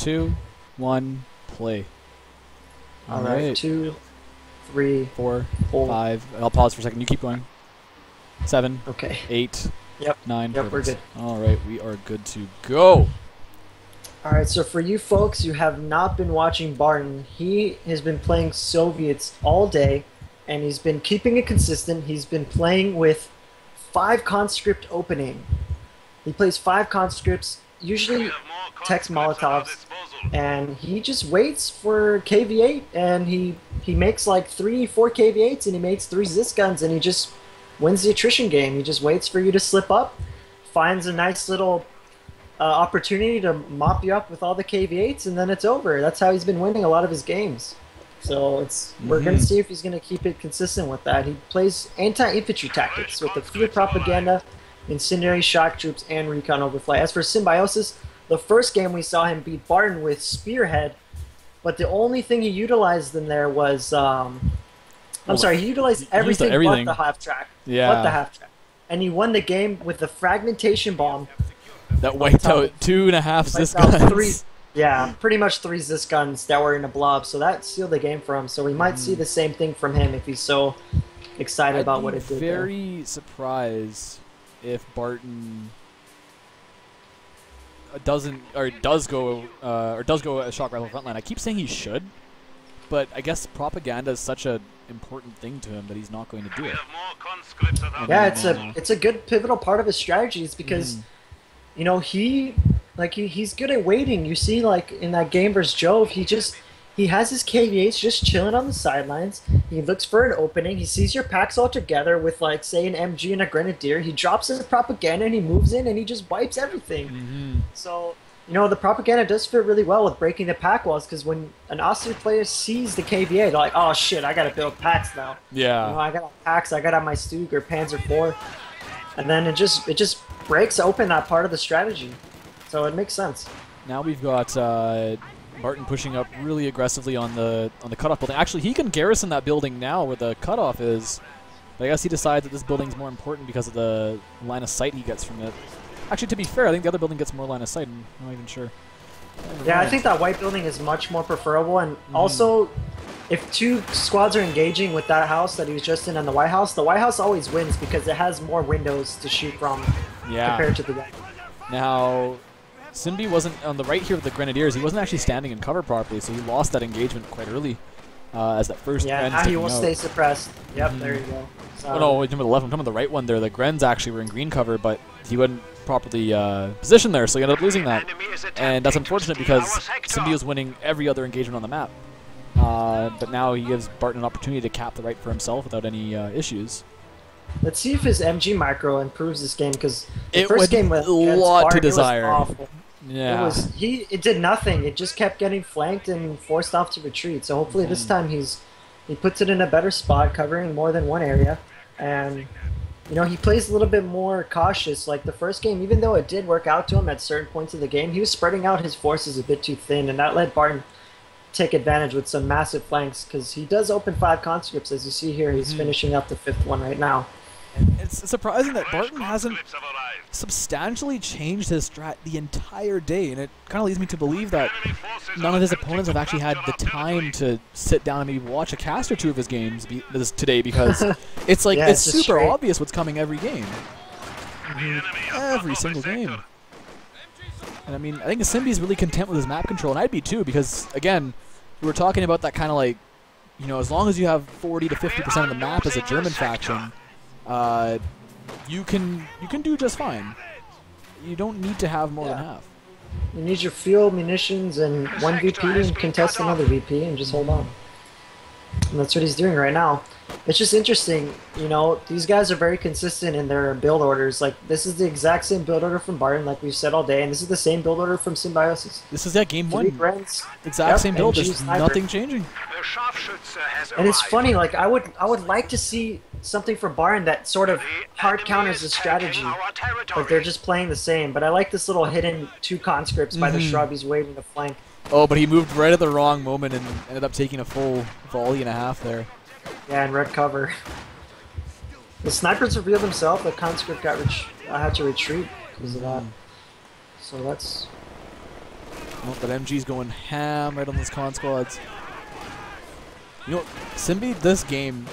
2, 1, play. All right. 2, 3, 4, 4. 5. I'll pause for a second. You keep going. 7. Okay. 8. Yep. 9. Yep, we're good. All right, we are good to go. All right, so for you folks who have not been watching Barton, he has been playing Soviets all day, and he's been keeping it consistent. He's been playing with 5 conscript opening. He plays 5 conscripts, usually text Molotovs, and he just waits for KV8, and he makes like 3, 4 KV8s, and he makes 3 Zis guns, and he just wins the attrition game. He just waits for you to slip up, finds a nice little opportunity to mop you up with all the KV8s, and then it's over. That's how he's been winning a lot of his games. So we're going to see if he's going to keep it consistent with that. He plays anti-infantry tactics with the field propaganda, incendiary shock troops, and recon overflight. As for Symbiosis, the first game we saw him beat Barton with Spearhead, but the only thing he utilized in there was he utilized everything but the half track. Yeah. But the half track. And he won the game with the fragmentation bomb. That wiped out 2.5 Zis guns. Yeah, pretty much 3 Zis guns that were in a blob. So that sealed the game for him. So we might see the same thing from him if he's so excited about what it did. I'd be very surprised if Barton does go a shock rifle frontline. I keep saying he should, but I guess propaganda is such an important thing to him that he's not going to do it. Yeah, it's a good pivotal part of his strategy. It's because you know he's good at waiting. You see, like in that game versus Jove, he has his KVAs just chilling on the sidelines. He looks for an opening. He sees your packs all together with, like, say, an MG and a Grenadier. He drops his propaganda and he moves in and he just wipes everything. So, you know, the propaganda does fit really well with breaking the pack walls, because when an Austria player sees the KVA, they're like, oh shit, I gotta build packs now. Yeah. You know, I got packs, I got my Stug or Panzer IV. And then it just breaks open that part of the strategy. So it makes sense. Now we've got Barton pushing up really aggressively on the cutoff building. Actually, he can garrison that building now where the cutoff is, but I guess he decides that this building's more important because of the line of sight he gets from it. Actually, to be fair, I think the other building gets more line of sight. I'm not even sure. Yeah, I think that white building is much more preferable, and also, if 2 squads are engaging with that house that he was just in and the White House always wins because it has more windows to shoot from compared to the other. Now, Symbi wasn't on the right here with the Grenadiers. He wasn't actually standing in cover properly, so he lost that engagement quite early as that first Gren's now he will stay suppressed. Yep, there you go. Oh no, wait, remember the left, I'm talking about the right one there. The Grens actually were in green cover, but he wasn't properly positioned there, so he ended up losing that. And that's unfortunate because Symbi was winning every other engagement on the map. But now he gives Barton an opportunity to cap the right for himself without any issues. Let's see if his MG micro improves this game, because the it first game with lot to desire. It was awful. Yeah. It did nothing. It just kept getting flanked and forced off to retreat. So hopefully this time he puts it in a better spot, covering more than one area, and you know, he plays a little bit more cautious. Like the first game, even though it did work out to him at certain points of the game, he was spreading out his forces a bit too thin, and that let Barton take advantage with some massive flanks, because he does open 5 conscripts, as you see here. He's finishing up the 5th one right now. It's surprising that Barton hasn't substantially changed his strat the entire day, and it kind of leads me to believe that none of his opponents have actually had the time to sit down and maybe watch a cast or 2 of his games today, because it's like it's super obvious what's coming every game. Every single game. And I mean, I think Symbi's really content with his map control, and I'd be too, because again, we were talking about that kind of like, you know, as long as you have 40 to 50% of the map as a German faction, you can do just fine. You don't need to have more than half. You need your fuel, munitions, and 1 VP and contest another VP and just hold on. And that's what he's doing right now. It's just interesting, you know, these guys are very consistent in their build orders. Like, this is the exact same build order from Barton, like we've said all day, and this is the same build order from Symbiosis. This is that game 1. Grens, exact same build, there's nothing changing. And it's funny, like, I would like to see something from Barton that sort of hard counters the strategy. Like, they're just playing the same, but I like this little hidden 2 conscripts by the shrub. He's waiting to flank. Oh, but he moved right at the wrong moment and ended up taking a full volley and a half there. Yeah, and red cover. The snipers revealed himself. The conscript had to retreat because of that. So that's Oh, but MG's going ham right on those con squads. You know, Symbi, this game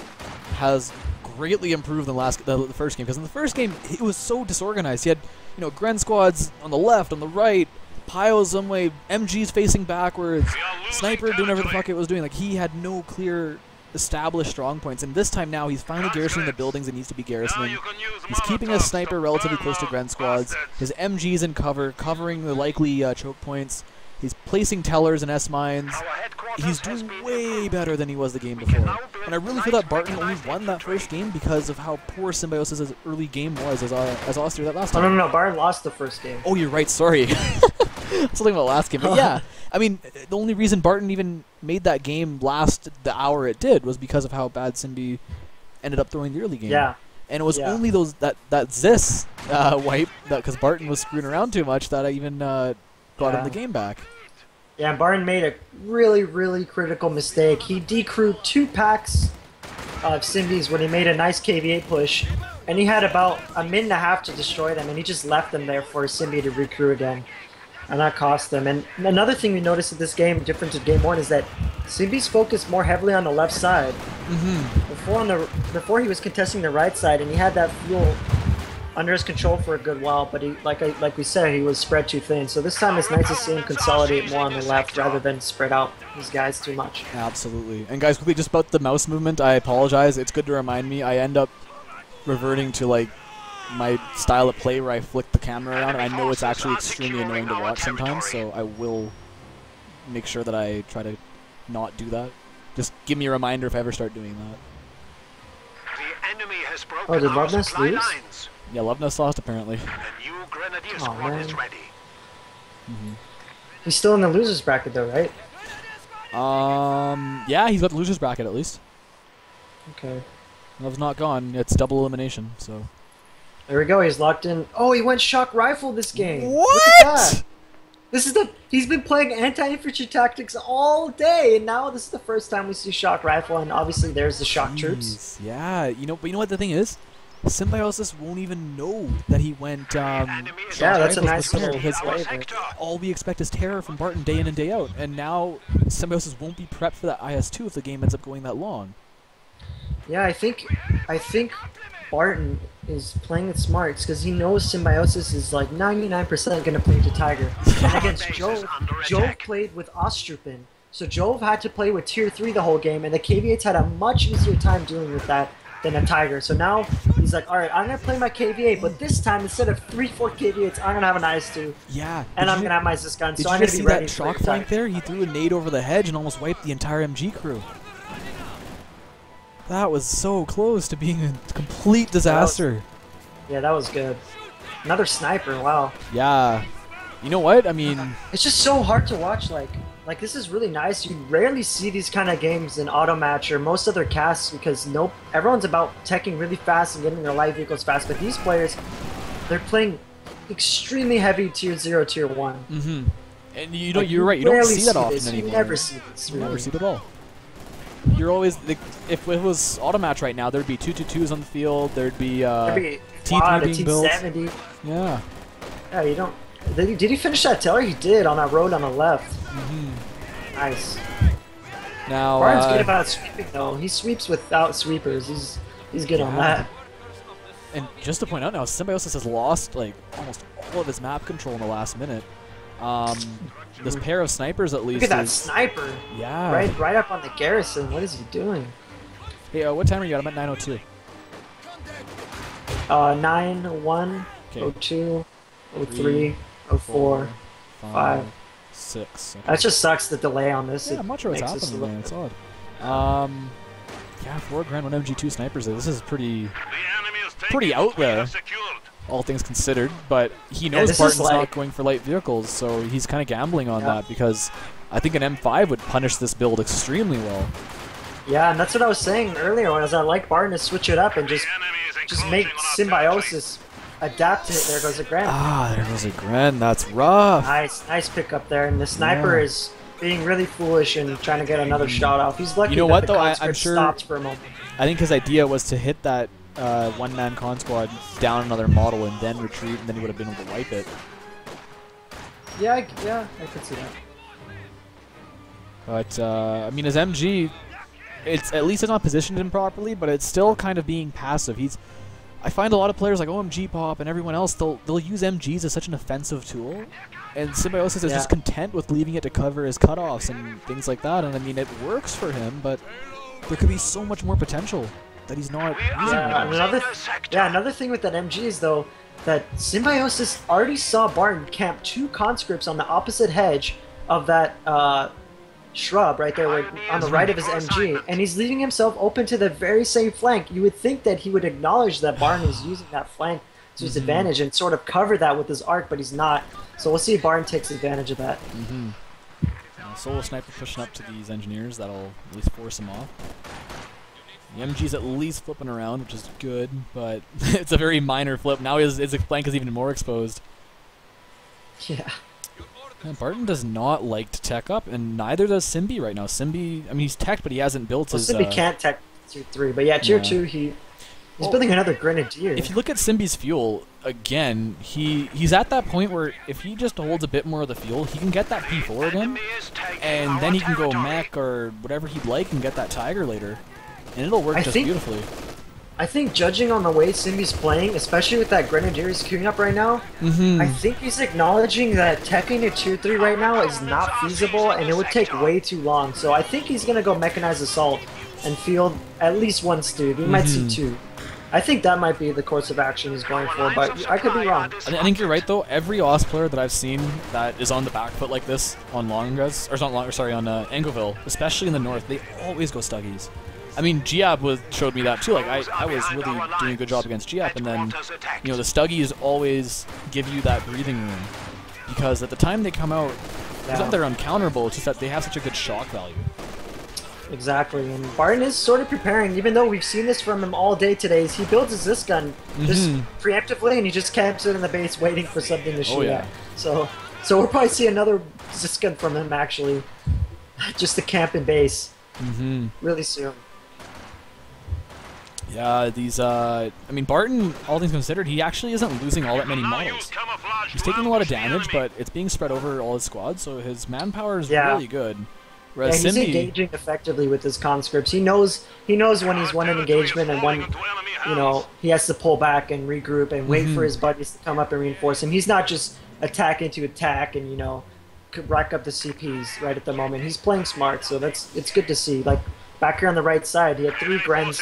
has greatly improved than the first game, because in the first game it was so disorganized. He had, you know, Gren squads on the left, on the right, Pyos some way, MG's facing backwards, Sniper doing whatever the fuck it was doing. Like, he had no clear established strong points, and this time now he's finally garrisoning the buildings it needs to be garrisoning. He's keeping his Sniper relatively close to Gren squads. His MG's in cover, covering the likely choke points. He's placing tellers and S-mines. He's doing way better than he was the game before. And I really feel that Barton only won that first game because of how poor Symbiosis' early game was as Austria that last time. Oh, no, Barton lost the first game. Oh, you're right, sorry. Something about last game. But yeah, I mean, the only reason Barton even made that game last the hour it did was because of how bad Symbi ended up throwing the early game. Yeah. And it was only that Zis wipe, because Barton was screwing around too much, that I even got him the game back. Yeah, Barton made a really, really critical mistake. He decrewed 2 packs of Symbis when he made a nice KV8 push, and he had about a minute and a half to destroy them, and he just left them there for Symbi to recrew again. And that cost them. And another thing we noticed in this game, different to game 1, is that Symbi's focused more heavily on the left side. Before he was contesting the right side, and he had that fuel under his control for a good while, but he, like we said, he was spread too thin. So this time it's nice to see him consolidate more on the left rather than spread out his guys too much. Absolutely. And guys, quickly, just about the mouse movement, I apologize. It's good to remind me. I end up reverting to like my style of play where I flick the camera around, and I know it's actually extremely annoying to watch sometimes, so I will make sure that I try to not do that. Just give me a reminder if I ever start doing that. The enemy has broken Oh, did Loveness lose? lines. Yeah, Loveness lost apparently. The new Grenadier squad is ready. He's still in the losers bracket though, right? Yeah, he's got the losers bracket at least. Okay. Love's not gone. It's double elimination, so. There we go. He's locked in. Oh, he went shock rifle this game. What? Look at that. This is he's been playing anti-infantry tactics all day, and now this is the first time we see shock rifle, and obviously there's the shock troops. Yeah, but you know what the thing is? Symbiosis won't even know that he went Yeah, that's a nice little flavor. All we expect is terror from Barton day in and day out, and now Symbiosis won't be prepped for that IS-2 if the game ends up going that long. Yeah, I think Barton is playing it smart because he knows Symbiosis is like 99% going to play to Tiger. And against Jove played with Ostrupen, so Jove had to play with Tier 3 the whole game, and the KV8s had a much easier time dealing with that than a Tiger. So now he's like, alright, I'm going to play my KV8, but this time instead of 3-4 KV8s, I'm going to have an IS-2. Yeah. And I'm going to have my Zis gun, so I'm going to to be ready that for shock flank there? He threw a nade over the hedge and almost wiped the entire MG crew. That was so close to being a complete disaster. That was good. Another sniper, wow. Yeah. You know what? I mean, it's just so hard to watch. Like this is really nice. You rarely see these kind of games in auto match or most other casts because everyone's about teching really fast and getting their light vehicles fast. But these players, they're playing extremely heavy tier 0, tier 1. And you're right. You don't see that often anymore. You never see this. Really. You never see it at all. You're always if it was auto match right now, there'd be 222s on the field. There'd be T3 being built. T70. Yeah. Yeah, you don't. Did he finish that teller? He did on that road on the left. Nice. Now Barton's good about sweeping though. He sweeps without sweepers. He's good on that. And just to point out now, Symbiosis has lost like almost all of his map control in the last minute. This pair of snipers at least. Look at that sniper. Yeah. Right up on the garrison. What is he doing? Hey, what time are you at? I'm at 9:02. 9, 1, 02, 03, 04, 5, 6. Okay. That just sucks, the delay on this. Yeah, I'm not sure what's happening, man. It's odd. Yeah, 4 grand 1 MG2 snipers. This is pretty out there, all things considered. But he knows Barton's not going for light vehicles, so he's kind of gambling on that because I think an M5 would punish this build extremely well. Yeah, and that's what I was saying earlier. When I like Barton to switch it up and just make Symbiosis adapt to it. There goes a Gren. Ah, there goes a Gren. That's rough. Nice pick up there. And the sniper is being really foolish and trying to get another shot off. He's lucky that the conscript stopped for a moment. I think his idea was to hit that one-man con squad down another model and then retreat, and then he would have been able to wipe it. Yeah, I could see that. But, I mean, his MG, at least it's not positioned him properly, but it's still kind of being passive. I find a lot of players like OMG Pop and everyone else, they'll use MGs as such an offensive tool, and Symbiosis is just content with leaving it to cover his cutoffs and things like that. And I mean, it works for him, but there could be so much more potential that he's not using right now. Another thing with that MG is though that Symbiosis already saw Barton camp 2 conscripts on the opposite hedge of that shrub right there on the right of his MG, and he's leaving himself open to the very same flank. You would think that he would acknowledge that Barton is using that flank to his advantage and sort of cover that with his arc, but he's not. So we'll see if Barton takes advantage of that. Solo sniper pushing up to these engineers, that'll at least force him off. The MG's at least flipping around, which is good, but it's a very minor flip. Now his flank is even more exposed. Yeah. And Barton does not like to tech up, and neither does Symbi right now. Symbi, I mean, he's teched, but he hasn't built his... Symbi can't tech tier 3, but yeah, tier 2, he's building another Grenadier. If you look at Symbi's fuel, again, he's at that point where if he just holds a bit more of the fuel, he can get that P4 again, and then he can go mech or whatever he'd like and get that Tiger later, and it'll work beautifully. I think judging on the way Symbi's playing, especially with that Grenadier he's queuing up right now, I think he's acknowledging that teching a tier 3 right now is not feasible and it would take way too long. So I think he's going to go Mechanized Assault and field at least 1 Steve. We might see 2. I think that might be the course of action he's going for, but I could be wrong. I think you're right though. Every OS player that I've seen that is on the back foot like this on Longres, or not Long, sorry, on Angleville, especially in the north, they always go Stuggies. I mean, Giap showed me that too. Like I was really doing a good job against Giap, and then the Stuggies always give you that breathing room because at the time they come out, it's not they're uncounterable. It's just that they have such a good shock value. Exactly, and Barton is sort of preparing. Even though we've seen this from him all day today, he builds his Zis gun just preemptively, and he just camps it in the base, waiting for something to shoot at. So we'll probably see another Zis gun from him actually, just to camp in base really soon. Yeah, I mean, Barton, all things considered, he actually isn't losing all that many models. He's taking a lot of damage, but it's being spread over all his squads, so his manpower is really good. Whereas he's Symbi, engaging effectively with his conscripts. He knows when he's won an engagement and when he has to pull back and regroup and wait for his buddies to come up and reinforce him. He's not just attacking to attack and rack up the CPs right at the moment. He's playing smart, so it's good to see. Like back here on the right side, he had 3 Grens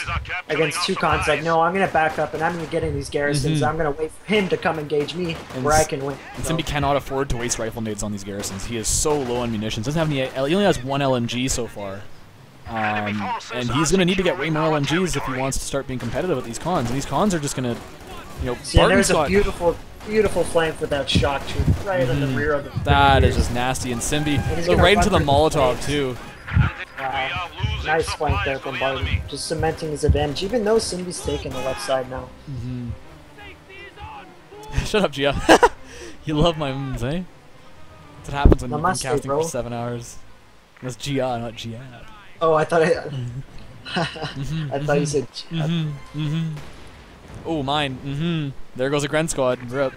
against 2 cons. Like, no, I'm going to back up and I'm going to get in these garrisons. I'm going to wait for him to come engage me where I can win. And Symbi cannot afford to waste rifle nades on these garrisons. He is so low on munitions. Doesn't have any. He only has 1 LMG so far. And he's going to need to get way more LMGs if he wants to start being competitive with these cons. And these cons are just going to, there's a beautiful flank with that shock troop right in the rear of the... That is just nasty. And Symbi, right into the Molotov, too. Wow. Nice flank there from Barton, just cementing his advantage, even though Symbi's taking the left side now. Shut up, Gia. You love my moves, eh? That's what happens when you've been casting for 7 hours. That's Gia, not Gia. Oh, I thought I thought you said Gia. Oh, mine. There goes a Gren squad. Rip.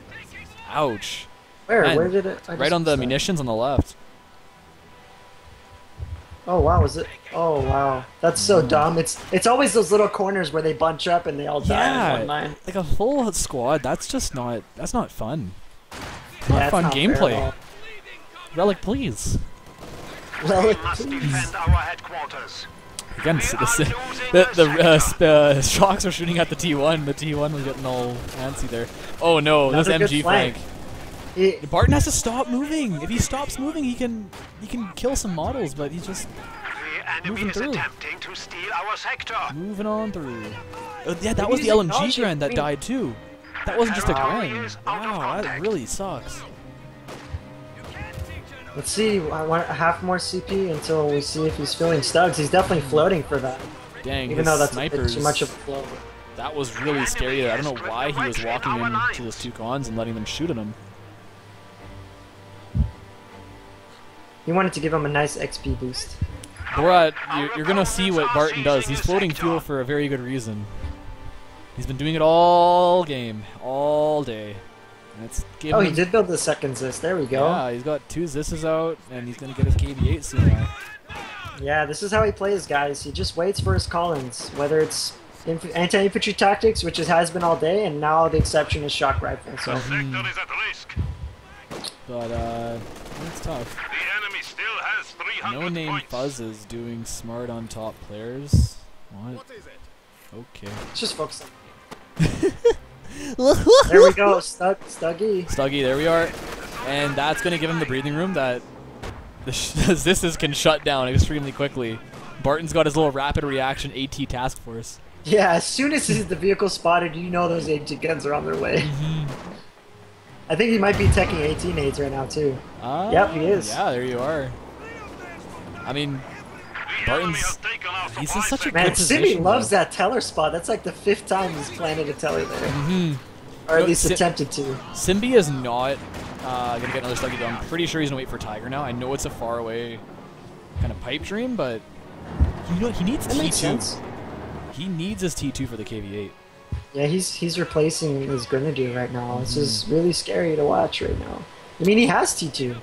Ouch. Where did it? Right on the munitions on the left. Oh wow, is it? Oh wow, that's so dumb. It's always those little corners where they bunch up and they all die in one line. Like a full squad. That's not fun. Not fun gameplay. Relic, please. Relic, please. Again, the shocks are shooting at the T1. The T1 was getting all fancy there. Oh no, this MG flank. Barton has to stop moving. If he stops moving, he can kill some models, but he's just moving through. Moving on through. Yeah, that was the LMG Gren that died too. That wasn't just a Gren. Wow, that really sucks. Let's see. I want half more CP until we see if he's feeling stugs. He's definitely floating for that. Dang, even though that's a bit too much of a float. That was really scary. I don't know why he was walking into those 2 cons and letting them shoot at him. He wanted to give him a nice XP boost. But you're going to see what Barton does. He's floating fuel for a very good reason. He's been doing it all game, all day. And it's Oh, he did build the second Zis. There we go. Yeah, he's got 2 Zis's out, and he's going to get his KV8 soon now. Yeah, this is how he plays, guys. He just waits for his call-ins, whether it's anti-infantry tactics, which it has been all day, and now the exception is shock rifle. So. Sector is at risk. But, it's tough. The enemy still has 300 No name points. Fuzz is doing smart on top players. What? is it? Okay. Let's just focus on There we go, Stuggy. Stuggy, there we are. And that's going to give him the breathing room that the Zis's can shut down extremely quickly. Barton's got his little rapid reaction AT task force. Yeah, as soon as the vehicle spotted, you know those AT guns are on their way. I think he might be teching 18 nades right now, too. Yep, he is. Yeah, there you are. I mean, Barton's... He's in such a Man, good position. Simby loves that teller spot. That's like the 5th time he's planted a teller there. Or at least attempted to. Simby is not going to get another Stuggy, though. I'm pretty sure he's going to wait for Tiger now. I know it's a far away kind of pipe dream, but he needs That makes T2. sense. He needs his T2 for the KV8. Yeah, he's replacing his Grenadier right now. This is really scary to watch right now. I mean, he has T2.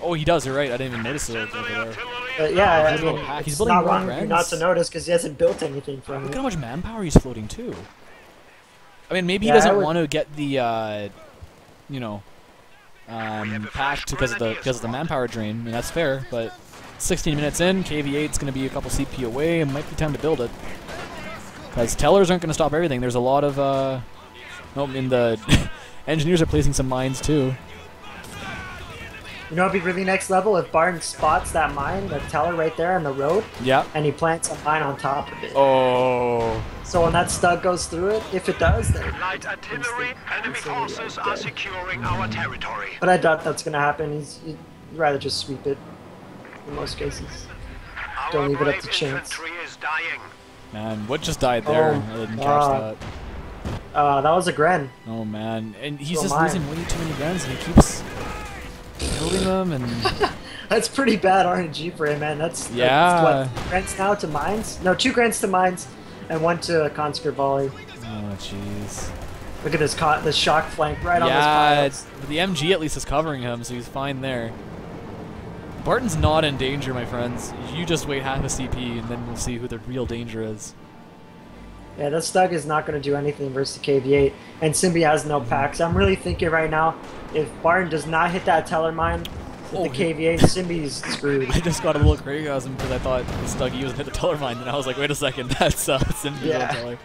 Oh, he does. You're right. I didn't even notice it over there. But yeah, He's I mean, building- he's it's building not more wrong of you not Rens. to notice because he hasn't built anything from Look it. at how much manpower he's floating too. I mean, maybe he Yeah, I doesn't would- want to get the, you know, packed because of the manpower drain. I mean, that's fair. But 16 minutes in, KV8's going to be a couple CP away, and might be time to build it. Because tellers aren't going to stop everything. There's a lot of, no, I mean the engineers are placing some mines too. You know, it'd be really next level if Barton spots that mine, the teller right there on the road, Yeah. and he plants a mine on top of it. Oh. So when that Stug goes through it, if it does, then... Light artillery, enemy instantly, forces like, are dead. securing our territory. But I doubt that's gonna happen. He'd rather just sweep it in most cases. Don't Our leave it up to brave chance. infantry is dying. Man, what just died there? Oh, I didn't catch God. that. That was a Gren. Oh man, and he's So just am I. losing way too many guns, and he keeps building them, and That's pretty bad RNG for him, man. That's Yeah. what, 3 Grants now to mines? No, 2 Grants to mines, and 1 to conscript volley. oh jeez. Look at this shock flank right on Yeah, those piles. but the MG at least is covering him, so he's fine there. Barton's not in danger, my friends. You just wait half a CP, and then we'll see who the real danger is. Yeah, that Stug is not going to do anything versus the KV8, and Simby has no packs. I'm really thinking right now, if Barton does not hit that teller mine with Oh, the KV8, Simby's screwed. I just got a little crazy because I thought Stuggy was hit the teller mine, and I was like, wait a second, that's Simby's Yeah. teller.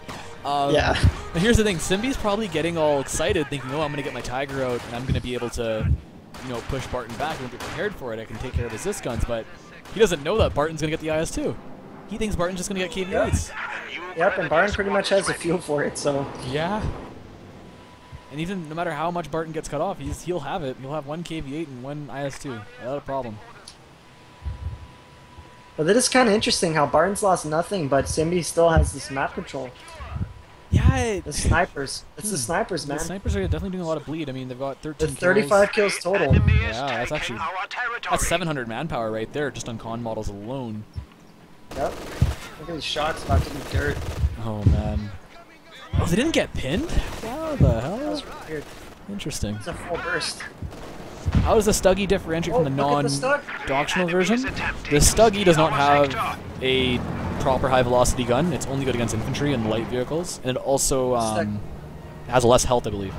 Yeah. But here's the thing, Simby's probably getting all excited, thinking, oh, I'm going to get my Tiger out, and I'm going to be able to, you know, push Barton back and be prepared for it. I can take care of his Zis guns, but he doesn't know that Barton's going to get the IS-2. He thinks Barton's just going to get KV8s. Yep, and Barton pretty much has the fuel for it, so... Yeah. And even no matter how much Barton gets cut off, he'll have it. He'll have 1 KV8 and 1 IS-2 without a problem. But that is kind of interesting how Barton's lost nothing, but Simby still has this map control. Yeah, The snipers. It's the snipers, the man. snipers are definitely doing a lot of bleed. I mean, they've got 13 With 35 kills total. Enemy is Yeah, that's taking actually- our territory. That's 700 manpower right there, just on con models alone. Yep. Look at these shots about to be dirt. Oh man. Oh, they didn't get pinned? How the That hell? was weird. Interesting. It's a full burst. How does the Stuggy differentiate from the look at the Stug. non-doctrinal version? The Stuggy does not have a proper high velocity gun. It's only good against infantry and light vehicles, and it also has less health, I believe.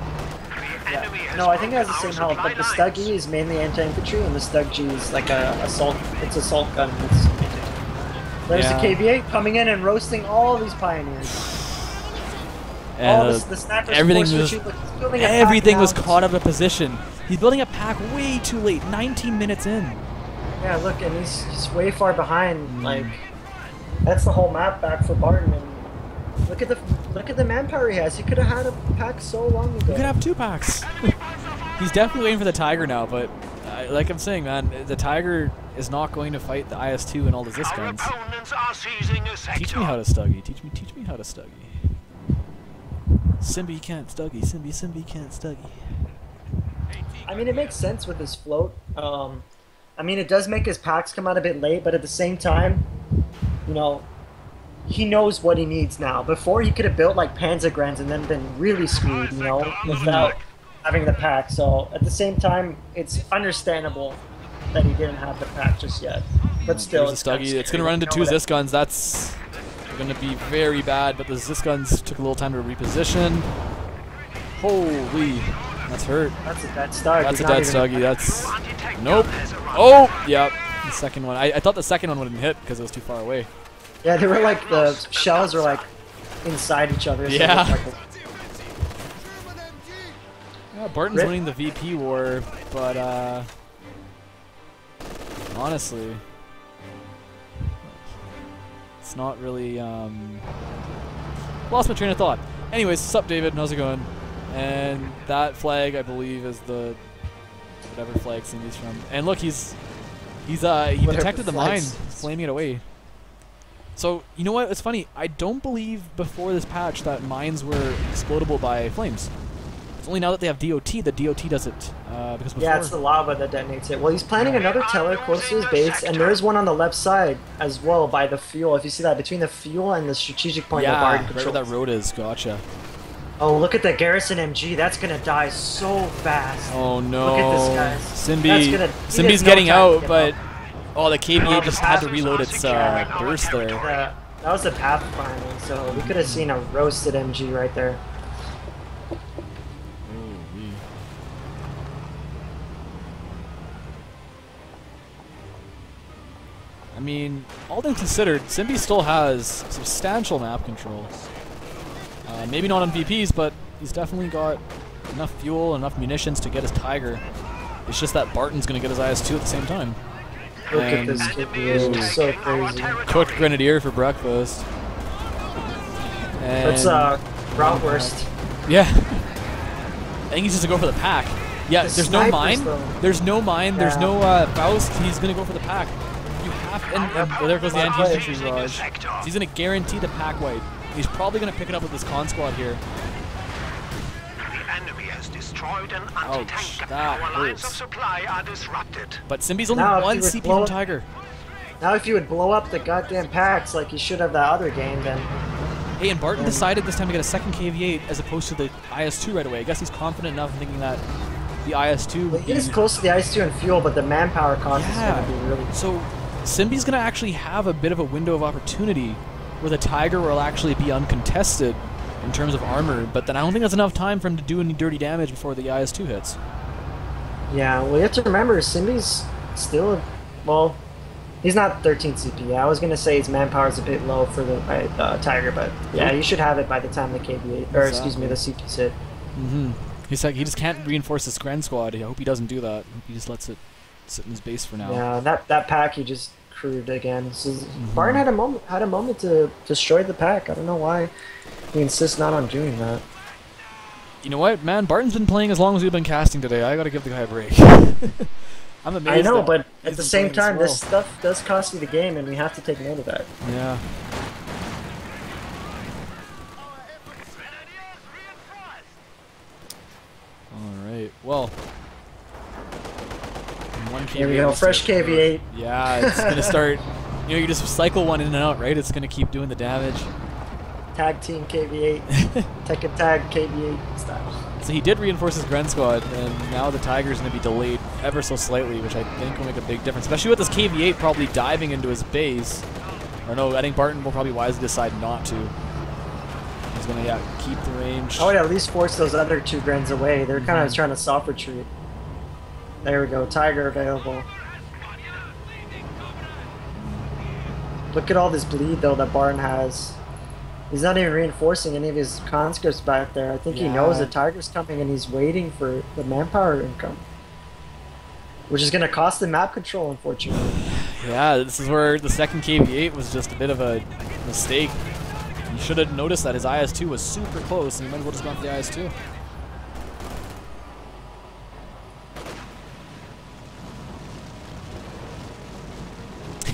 Yeah. No, I think it has the same health, but the Stuggy is mainly anti-infantry, and the Stug G is like a assault. It's assault gun. There's Yeah. the KV8 coming in and roasting all these pioneers. And All the snipers everything force was retreat, look, he's building a pack everything now. was caught out of position. He's building a pack way too late, 19 minutes in. Yeah, look, and he's way far behind. Like, that's the whole map back for Barton. And look at the manpower he has. He could have had a pack so long ago. We could have 2 packs. He's definitely waiting for the Tiger now, but like I'm saying, man, the Tiger is not going to fight the IS-2 and all the Zis Our guns. opponents are seizing a sector. Teach me how to Stuggy. Teach me how to Stuggy. Simby can't Stuggy. Simby can't Stuggy. I mean, it makes sense with his float. I mean, it does make his packs come out a bit late, but at the same time, you know, he knows what he needs now. Before, he could have built like Panzergrens and then been really screwed, you know, without having the pack. So at the same time, it's understandable that he didn't have the pack just yet. But still, There's a Stuggy. It's going to run into 2 Zis guns. That's going to be very bad, but the Zis guns took a little time to reposition. Holy, that's hurt. That's a dead Stug. That's a dead Stuggy. That's... Nope. Oh, yep. The second one. I thought the second one wouldn't hit because it was too far away. Yeah, they were like, the shells were like inside each other. So Yeah. like Yeah, Barton's winning the VP war, but honestly, it's not really, lost my train of thought. Anyways, what's up, David? How's it going? And that flag, I believe, is the whatever flag Cindy's from. And look, he detected the mine, flaming it away. So, you know what? It's funny. I don't believe before this patch that mines were explodable by flames. It's only now that they have DOT that DOT does it. Because before, yeah, it's the lava that detonates it. Well, he's planning another teller close to his base, and there is one on the left side as well by the fuel. If you see that, between the fuel and the strategic point that Barton right controls. where that road is. Gotcha. Oh, look at the Garrison MG. That's going to die so fast. Oh, no. Look at this, guys. Simbi's getting out, but... Oh, the KBA just had to reload its burst there. That was the Pathfinder, so we could have seen a roasted MG right there. I mean, all things considered, Simbi still has substantial map control. Maybe not on VPs, but he's definitely got enough fuel, enough munitions to get his Tiger. It's just that Barton's going to get his IS-2 at the same time. Look at this kid, he's so crazy. Cooked grenadier for breakfast. And That's bratwurst. Yeah. I think he's just going to go for the pack. Yeah, there's no mine. There's no mine. There's no Faust. He's going to go for the pack. You have to, and well, there goes the anti-infantry barrage. He's going to guarantee the pack wipe. He's probably going to pick it up with this con squad here. Ouch, that hurts. But Simbi's only one CP from Tiger. Now if you would blow up the goddamn packs like you should have that other game, then... Hey, and Barton decided this time to get a second KV-8 as opposed to the IS-2 right away. I guess he's confident enough in thinking that the IS-2 would be... It is close to the IS-2 and fuel, but the manpower cost is going to be really... So, Simbi's going to actually have a bit of a window of opportunity where the Tiger will actually be uncontested in terms of armor, but then I don't think that's enough time for him to do any dirty damage before the IS-2 hits. Yeah, well, you have to remember, Simbi's still, well, he's not 13 CP. I was going to say his manpower is a bit low for the Tiger, but yeah, you should have it by the time the KV-8, or excuse me, the CP's hit. He's like, he just can't reinforce his Gren squad. I hope he doesn't do that. I hope he just lets it sit in his base for now. Yeah, that pack he just crewed again. So Barton had a moment to destroy the pack. I don't know why he insists not on doing that. You know what, man? Barton's been playing as long as we've been casting today. I gotta give the guy a break. I'm amazed. I know, but at the same time, this stuff does cost you the game, and we have to take note of that. Yeah. Alright, well. Here we go, fresh KV-8. Yeah, it's gonna start. You know, you just cycle one in and out, right? It's gonna keep doing the damage. Tag team KV-8, Tekken tag KV-8 style. So he did reinforce his Gren squad, and now the Tiger's going to be delayed ever so slightly, which I think will make a big difference, especially with this KV-8 probably diving into his base. Or no, I think Barton will probably wisely decide not to. He's going to keep the range. I would at least force those other two Grens away. They're kind of trying to soft retreat. There we go, Tiger available. Look at all this bleed though that Barton has. He's not even reinforcing any of his conscripts back there. I think he knows the Tiger's coming and he's waiting for the manpower income. Which is going to cost him map control, unfortunately. Yeah, this is where the second KV-8 was just a bit of a mistake. He should have noticed that his IS-2 was super close and he might as well just gone for the IS-2.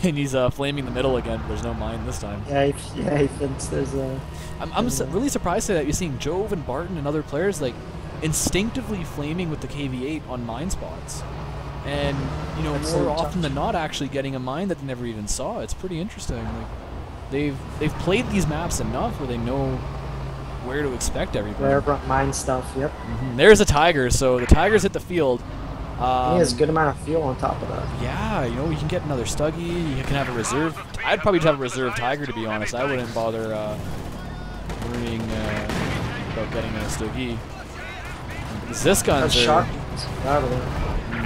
And he's flaming the middle again, but there's no mine this time. Yeah, he thinks there's a... I'm really surprised that you're seeing Jove and Barton and other players like instinctively flaming with the KV-8 on mine spots. And, you know, more often than not actually getting a mine that they never even saw. It's pretty interesting. Like, they've played these maps enough where they know where to expect everything. Where mine stuff, yep. There's a Tiger, so the Tigers hit the field. He has a good amount of fuel on top of that. Yeah, you know, you can get another Stuggy, you can have a reserve. I'd probably just have a reserve Tiger, to be honest. I wouldn't bother worrying about getting a Stuggy. Zis guns That's are... shocking.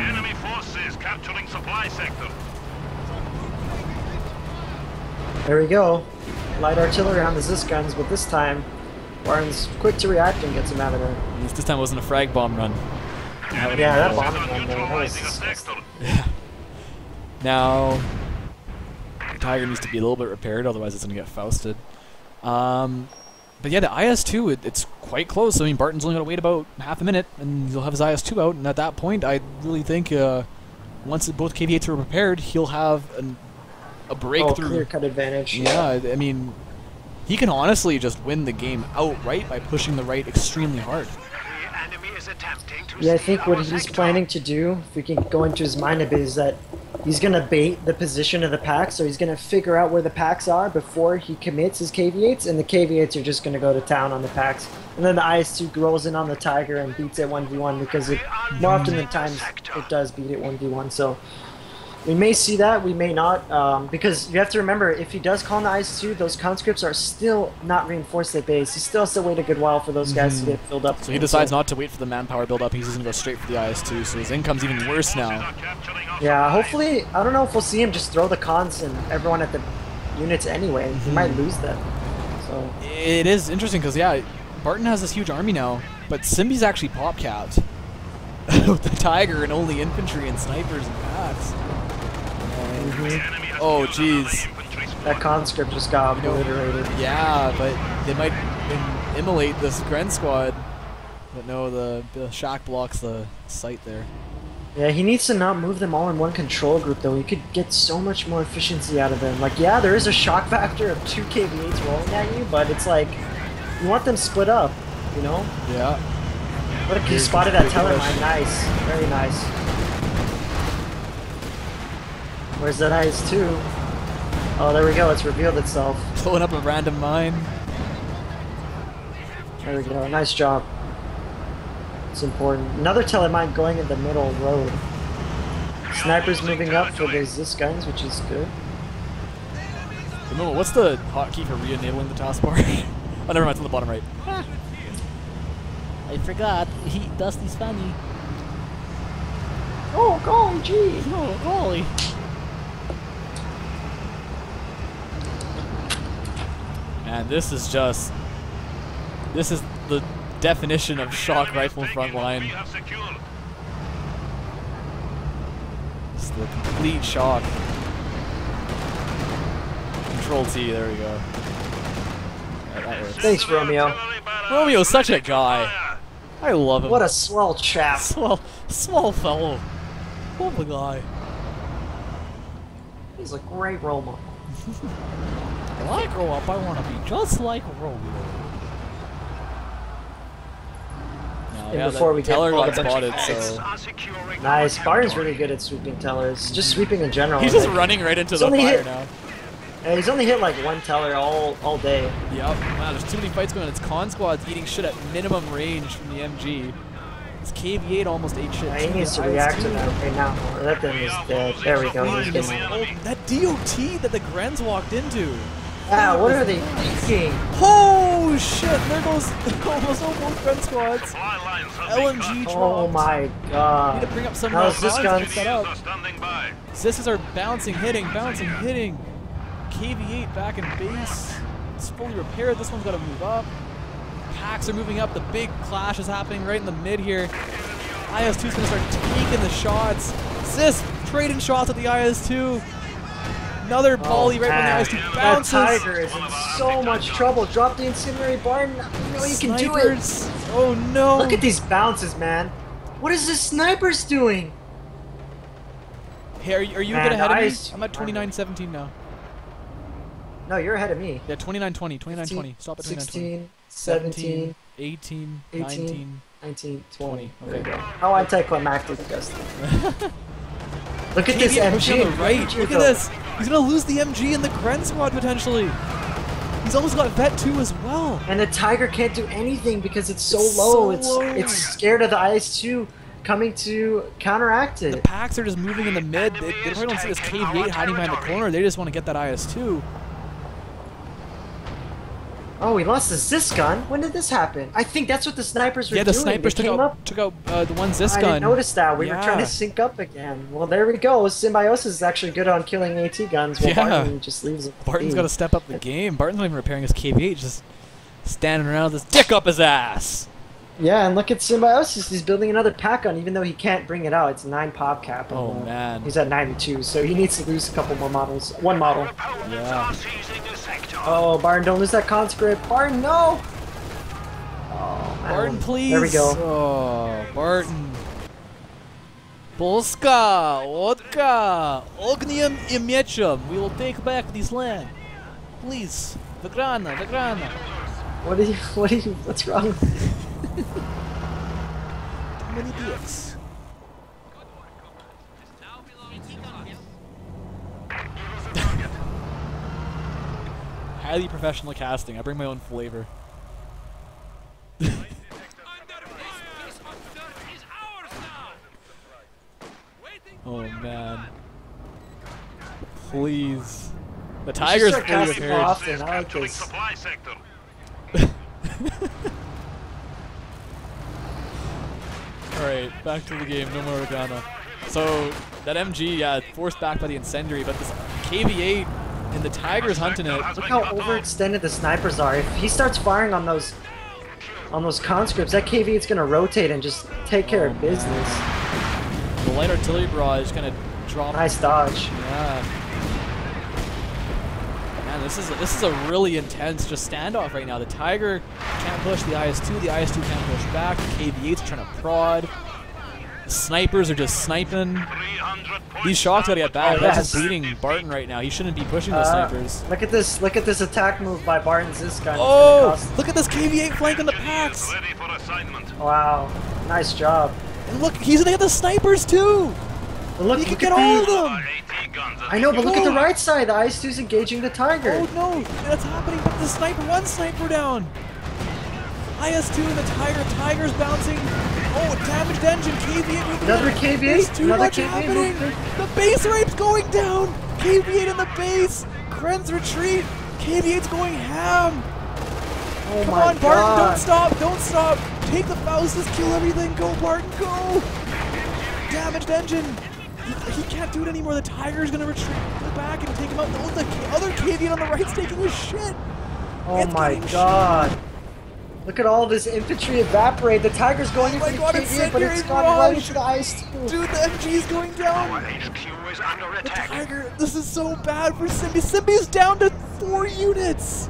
Enemy forces capturing supply sector. There we go. Light artillery on the Zis guns, but this time, Barton's quick to react and gets him out of there. At least this time wasn't a frag bomb run. Yeah, that bomb run there, that was... Yeah. Now, the Tiger needs to be a little bit repaired, otherwise it's going to get fausted. But yeah, the IS-2, it's quite close. I mean, Barton's only got to wait about half a minute, and he'll have his IS-2 out, and at that point, I really think once both KV-8s are prepared, he'll have a breakthrough. Clear-cut advantage. Yeah, I mean, he can honestly just win the game outright by pushing the right extremely hard. Yeah, I think what he's planning to do, if we can go into his mind a bit, is that he's going to bait the position of the pack, so he's going to figure out where the packs are before he commits his KV-8s, and the KV-8s are just going to go to town on the packs. And then the IS-2 rolls in on the Tiger and beats it 1v1, because more often than times it does beat it 1v1. So we may see that, we may not, because you have to remember, if he does call on the IS-2, those conscripts are still not reinforced at base. He still has to wait a good while for those guys to get filled up. So he decides not to wait for the manpower build up, he's just going to go straight for the IS-2, so his income's even worse now. Yeah, hopefully, I don't know if we'll see him just throw the cons and everyone at the units anyway. He might lose them. So it is interesting because, yeah, Barton has this huge army now, but Symbi's actually pop capped with the Tiger and only infantry and snipers and packs. Oh, jeez. That conscript just got obliterated. Yeah, but they might immolate this Gren squad. But no, the shock blocks the site there. Yeah, he needs to not move them all in one control group, though. He could get so much more efficiency out of them. Like, yeah, there is a shock factor of 2 KV-8s rolling at you, but it's like, you want them split up, you know? Yeah. What if he spotted that teller mine? Nice. Very nice. Where's that IS-2? Oh, there we go. It's revealed itself. Blowing up a random mine. There we go. Nice job. It's important. Another teller mine going in the middle road. Snipers moving up for those Zis guns, which is good. What's the hotkey for re-enabling the taskbar? Oh, never mind. It's on the bottom right. I forgot. Dusty's funny. Oh, golly gee. Oh, golly. And this is the definition of shock rifle frontline. It's the complete shock. Control T, there we go. Right, that works. Thanks, Romeo. Romeo's such a guy. I love him. What a swell chap. Swell fellow. Lovely guy. He's a great role model. When I grow up, I want to be just like Romeo. Yeah, before we teller get got spotted, so... Nice. Barton's really good at sweeping tellers. Just sweeping in general. He's just running right into the fire now. Yeah, he's only hit like 1 teller all day. Yep. Wow, there's too many fights going on. It's con squads eating shit at minimum range from the MG. This KV-8 almost ate shit. Yeah, he needs to react to that right now. That thing is dead. There we go. He's getting that DOT that the Grens walked into. Ah, what are they thinking? Oh shit! There goes almost all both Gren squads. LMG dropped. Oh my god. We need to bring up some Zis guns set up. Zises are hitting. KV-8 back in base. It's fully repaired. This one's got to move up. Packs are moving up. The big clash is happening right in the mid here. IS-2's going to start taking the shots. Zis trading shots at the IS-2. Another volley right when the IS-2 bounces. That Tiger is in so much trouble. Drop the incendiary Barton. You know you can do it. Oh no. Look at these bounces, man. What is this snipers doing? Hey, are you getting ahead of me? I'm at 29-17 now. No, you're ahead of me. Yeah, 29-20. 29-20. Stop at 29-20. 16, 17, 18, 19, 20. Okay. There you go. How anticlimactic, Dustin. Look at this MG. On the right. Look at this. He's gonna lose the MG and the Gren squad potentially. He's He's almost got vet 2 as well. And the Tiger can't do anything because it's so It's low. so low. It's scared of the IS-2 coming to counteract The it. packs are just moving in the mid. They probably don't see this KV-8 hiding behind the corner. They just want to get that IS-2. Oh, we lost the Zis gun? When did this happen? I think that's what the snipers were doing. Yeah, the snipers They took came out, up. took out the one Zis I gun. didn't notice that. We were Yeah. trying to sync up again. Well, there we go. Symbiosis is actually good on killing AT guns while Yeah. Barton just leaves it. Barton's got to step up the game. Barton's not even repairing his KV-8, just standing around with his dick up his ass. Yeah, and look at Symbiosis. He's building another pack on, even though he can't bring it out. It's 9 pop cap. And, Oh, man. He's at 92, so he needs to lose a couple more models. One model. Yeah. Oh, Barton, don't lose that conscript. Barton, no! Oh, man. Barton, please. There we go. Oh, Barton. Polska, Wodka, Ognium i Mieczem. We will take back this land. Please. Wygrana, wygrana. What's wrong? Too many dicks. Highly professional casting. I bring my own flavor. Oh man. Please. The Tiger's start fully casting repaired. often. I like this. Supply sector. Alright, back to the game. No more Organa. So, that MG, yeah, forced back by the incendiary, but this KV-8 and the Tiger's hunting it. Look how overextended the snipers are. If he starts firing on those conscripts, that KV is gonna rotate and just take care of business. The light artillery barrage kind of dropped. Nice dodge. Yeah. Man, this is a really intense just standoff right now. The Tiger can't push the IS-2. The IS-2 can't push back. The KV-8's trying to prod. The snipers are just sniping. 300 points. These shots gotta get back. Oh, That's yes. just beating Barton right now. He shouldn't be pushing those snipers. Look at this! Look at this attack move by Barton's this gun. Oh! Look at this KV-8 flanking the packs! Ready for assignment. Wow, nice job. And look, he's gonna get the snipers too! But look, He can look get at all of the- them! AT guns. I know, but look at the Oh. right side. The IS-2's engaging the Tiger. Oh no, that's happening, but the sniper, one sniper down! IS-2 and the Tiger, Tiger's bouncing. Oh, damaged engine, KV-8 moving Another in. KV-8, There's too another much KV-8 happening! moving. The base rape's going down! KV-8 in the base! Kren's retreat! KV-8's going ham! Oh Come my on, Barton, God. don't stop, don't stop! Take the Faustus, kill everything, go Barton, go! Damaged engine! He can't do it anymore, the Tiger's gonna retreat, go back and take him out. No, the other KV-8 on the right's taking his shit! Oh It's my getting God. Look at all this infantry evaporate. The Tiger's going Oh my into God, the it's KV-8, but it's incendiary gone right barrage. into the IS-2. Dude, the MG's going down! HQ is under The attack. Tiger, this is so bad for Simbi. Simbi's down to 4 units!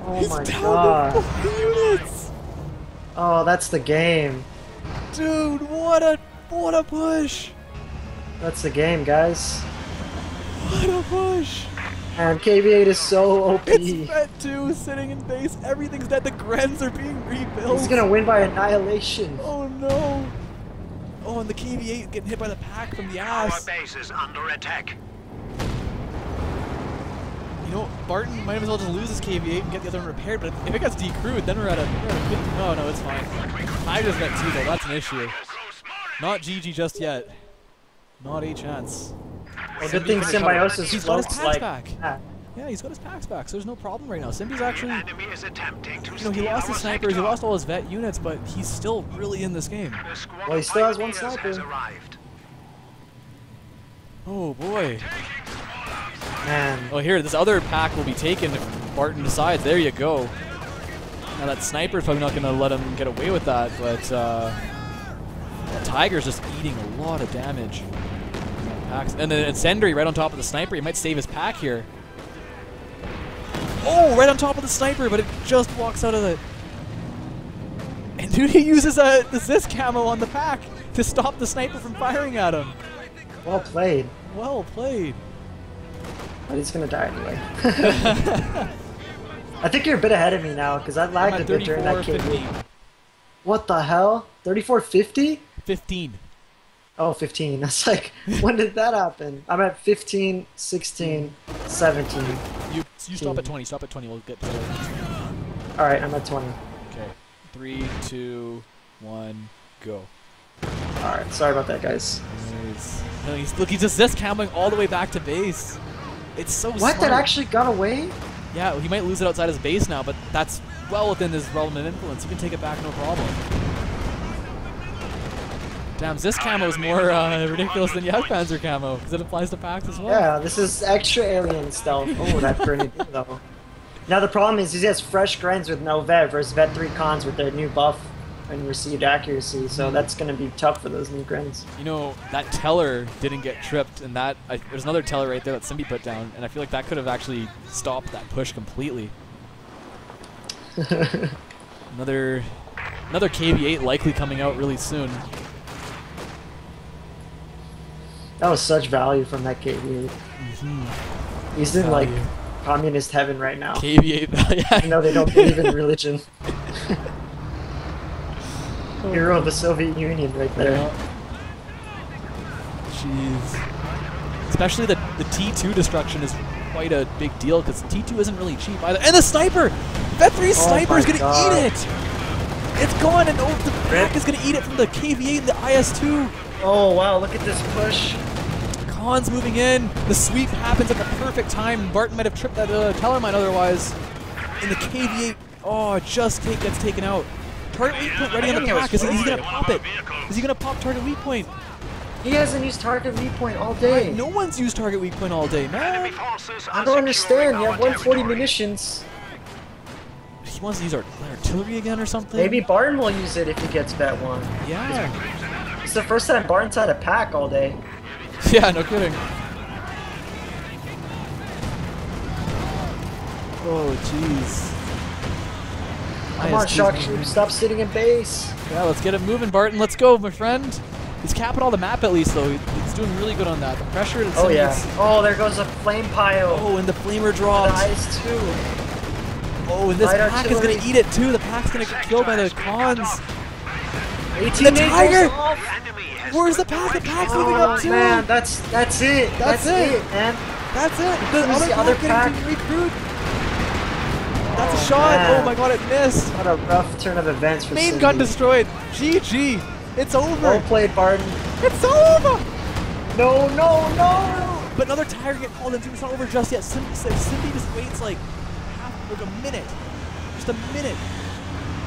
Oh He's my down God. to 4 units! Oh, that's the game. Dude, what a push! That's the game, guys. What a push! And KV-8 is so OP. It's Vet 2 sitting in base, everything's dead, the Grens are being rebuilt! He's gonna win by annihilation. Oh no! Oh, and the KV-8 getting hit by the pack from the Our ass. base is under attack. You know, Barton might as well just lose his KV-8 and get the other one repaired, but if it gets decrewed, then we're at a 50. Oh no, it's fine. I just Vet 2 though, that's an issue. Not GG just yet. Not a chance. Well, good thing Simbi's gonna cover. Symbiosis He's got his floats packs like back. that. Yeah, he's got his packs back, so there's no problem right now. Simbi's actually, Enemy is attempting to you know, he lost his snipers, he lost all his vet units, but he's still really in this game. Well, he still has one sniper. Arrived. Oh boy. Man. Oh, here, this other pack will be taken if Barton decides. There you go. Now that sniper's probably not going to let him get away with that, but the Tiger's just eating a lot of damage. And then incendiary right on top of the sniper. He might save his pack here. Oh, right on top of the sniper, but it just walks out of the... And dude, he uses the Zis camo on the pack to stop the sniper from firing at him. Well played. Well played. But he's gonna die anyway. I think you're a bit ahead of me now, because I I'm lagged at a bit during that 34-15. KV. What the hell? 34-50? 15. Oh, 15. That's like, when did that happen? I'm at 15, 16, 17. You stop at 20. Stop at 20. We'll get to it. All right, I'm at 20. Okay. 3, 2, 1, go. All right, sorry about that, guys. Nice. No, look, he's just camoing all the way back to base. It's so What? smart. That actually got away? Yeah, he might lose it outside his base now, but that's well within his realm of influence. He can take it back, no problem. Damn, this camo is more ridiculous than Jagdpanzer camo, because it applies to packs as well. Yeah, this is extra alien stealth. Oh, that grenade though. Now the problem is he has fresh grens with no vet versus vet 3 cons with their new buff and received accuracy, so that's going to be tough for those new grens. You know, that teller didn't get tripped, and there's another teller right there that Symbi put down, and I feel like that could have actually stopped that push completely. Another KV-8 likely coming out really soon. That was such value from that KV. He's in like communist heaven right now. KV-8, yeah. Even though they don't believe in religion. Hero of the Soviet Union right there. Yeah. Jeez. Especially the T2 destruction is quite a big deal because T2 isn't really cheap either. And the sniper! Vet 3 sniper is gonna eat it! It's gone, and the pack is gonna eat it from the KV-8 and the IS-2. Oh wow, look at this push. Khan's moving in. The sweep happens at the perfect time. Barton might have tripped that teller mine otherwise. And the KV-8, just gets taken out. Target weak point ready on the pack. Is he gonna pop it? Is he gonna pop target weak point? He hasn't used target weak point all day. No one's used target weak point all day, man. I don't understand. You have 140 munitions. He wants to use artillery again or something? Maybe Barton will use it if he gets vet 1. Yeah. It's the first time Barton's had a pack all day. Yeah, no kidding. Oh, jeez. Come on, Shock Troop, stop sitting in base. Yeah, let's get it moving, Barton. Let's go, my friend. He's capping all the map at least, though. He's doing really good on that. The pressure... Oh, yeah. Oh, there goes a flame pile. Oh, and the flamer dropped. The ice, too. Oh, and this pack is going to eat it, too. The pack's going to get killed by the cons. 18 the Tiger! Where's the pack? The pack's moving up, too. Man, that's it. That's it, man. That's it. Who's the other pack? Recruit. That's a shot. Man. Oh my god, it missed. What a rough turn of events for Main Symbi. gun destroyed. GG. It's over. Well played, Barton. It's over. No, no, no. But another Tiger get called into. It's not over just yet. Symbi just waits like a minute. Just a minute.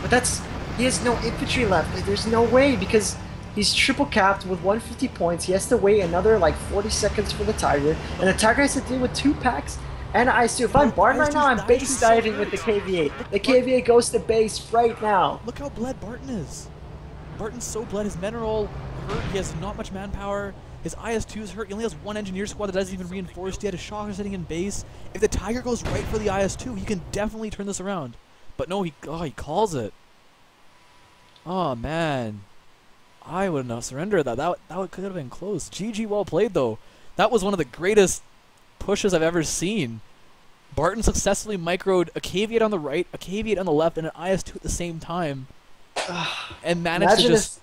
But he has no infantry left. There's no way because he's triple capped with 150 points. He has to wait another like 40 seconds for the Tiger. And the Tiger has to deal with 2 packs. And IS-2. If I'm Barton right now, I'm base diving with the KV-8. The KV-8 goes to base right now. Look how bled Barton is. Barton's so bled. His men are all hurt. He has not much manpower. His IS-2 is hurt. He only has 1 engineer squad that doesn't even reinforce yet. His shocker sitting in base. If the Tiger goes right for the IS-2, he can definitely turn this around. But no, he calls it. Oh, man. I would not surrender that. That could have been close. GG, well played, though. That was one of the greatest pushes I've ever seen. Barton successfully microed a KV-8 on the right, a KV-8 on the left, and an IS-2 at the same time. And managed to just...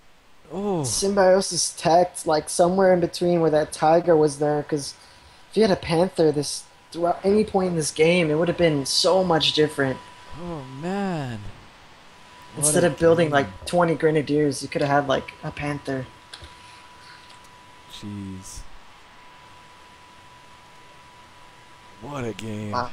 Symbiosis teched like somewhere in between where that Tiger was there, because if he had a Panther throughout any point in this game, it would have been so much different. Oh, man. Instead of building like 20 Grenadiers, you could have had like a Panther. Jeez. What a game. Wow.